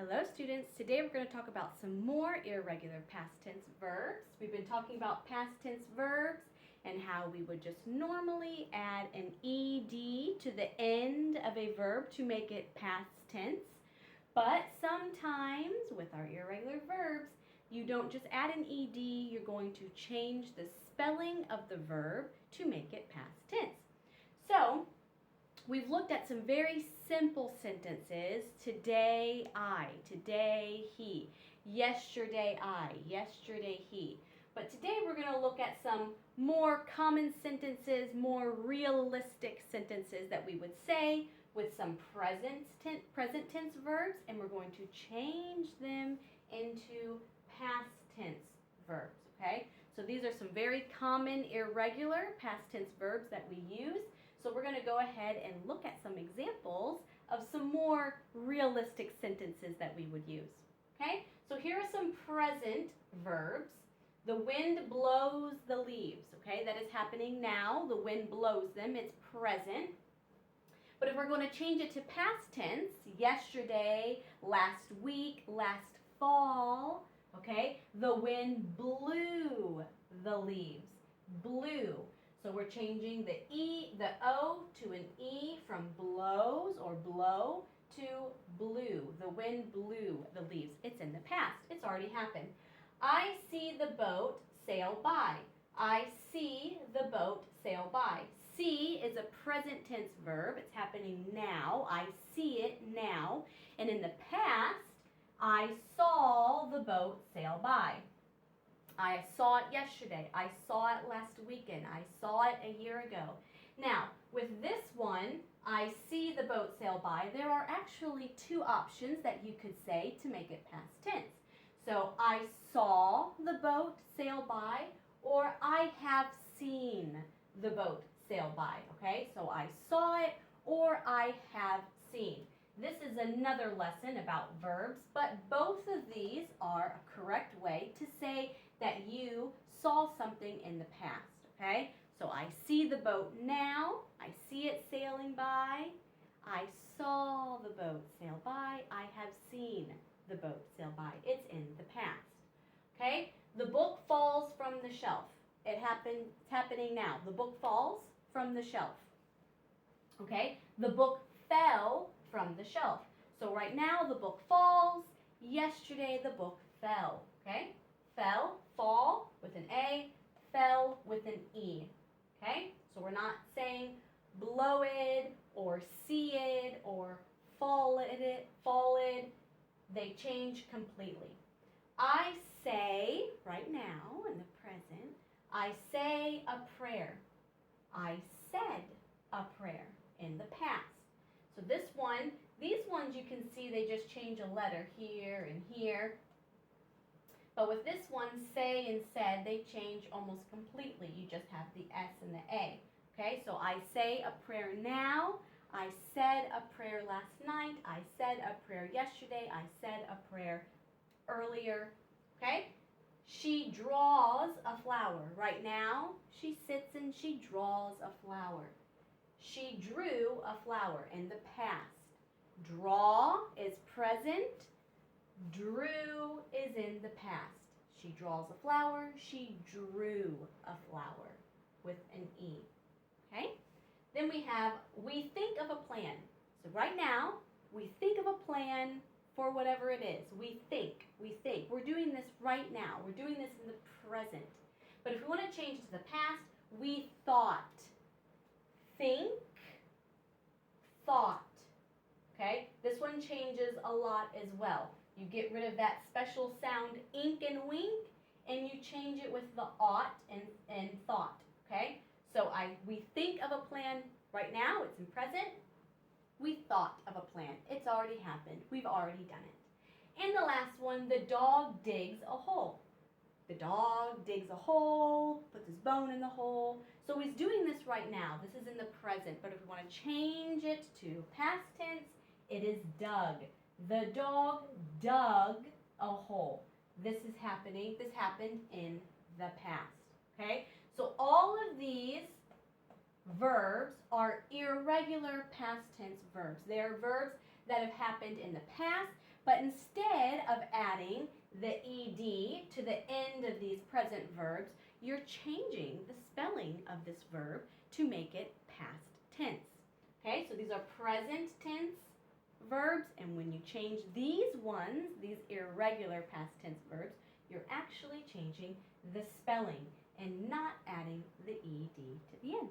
Hello students, today we're going to talk about some more irregular past tense verbs. We've been talking about past tense verbs and how we would just normally add an ed to the end of a verb to make it past tense. But sometimes with our irregular verbs, you don't just add an ed, you're going to change the spelling of the verb to make it past tense. So, we've looked at some very simple sentences. Today I, today he, yesterday I, yesterday he. But today we're going to look at some more common sentences, more realistic sentences that we would say with some present tense verbs, and we're going to change them into past tense verbs, okay? So these are some very common irregular past tense verbs that we use. So we're going to go ahead and look at some examples of some more realistic sentences that we would use. Okay? So here are some present verbs. The wind blows the leaves. Okay? That is happening now. The wind blows them. It's present. But if we're going to change it to past tense, yesterday, last week, last fall, okay? The wind blew the leaves. Blew. So we're changing the O to an E from blows or blow to blew. The wind blew the leaves. It's in the past. It's already happened. I see the boat sail by. I see the boat sail by. See is a present tense verb. It's happening now. I see it now. And in the past, I saw the boat sail by. I saw it yesterday. I saw it last weekend. I saw it a year ago. Now, with this one, I see the boat sail by, there are actually two options that you could say to make it past tense. So, I saw the boat sail by, or I have seen the boat sail by, okay? So, I saw it, or I have seen. This is another lesson about verbs, but both of these are a correct way to say that you saw something in the past, okay? So I see the boat now. I see it sailing by. I saw the boat sail by. I have seen the boat sail by. It's in the past, okay? The book falls from the shelf. It's happening now. The book falls from the shelf, okay? The book fell from the shelf. So right now the book falls. Yesterday the book fell, okay? Fell, fall with an A, fell with an E, okay? So we're not saying blowed or seeed or falled. They change completely. I say, right now in the present, I say a prayer. I said a prayer in the past. So these ones you can see they just change a letter here and here. But with this one, say and said, they change almost completely. You just have the S and the A. Okay, so I say a prayer now. I said a prayer last night. I said a prayer yesterday. I said a prayer earlier. Okay? She draws a flower. Right now, she sits and she draws a flower. She drew a flower in the past. Draw is present. Drew is in the past. She draws a flower. She drew a flower with an E. Okay? Then we have, we think of a plan. So right now, we think of a plan for whatever it is. We think. We're doing this right now. We're doing this in the present. But if we want to change to the past, we thought. Think, thought. Okay? This one changes a lot as well. You get rid of that special sound ink and wink, and you change it with the ought and thought. Okay? So we think of a plan right now. It's in present. We thought of a plan. It's already happened. We've already done it. And the last one, the dog digs a hole. The dog digs a hole, puts his bone in the hole. So he's doing this right now. This is in the present. But if we want to change it to past tense, it is dug. The dog dug a hole. This is happening. This happened in the past. Okay? So all of these verbs are irregular past tense verbs. They are verbs that have happened in the past, But instead of adding the ed to the end of these present verbs, you're changing the spelling of this verb to make it past tense. Okay, so these are present tense verbs, and when you change these ones, these irregular past tense verbs, you're actually changing the spelling and not adding the ed to the end.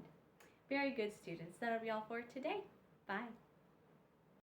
Very good, students. That'll be all for today. Bye.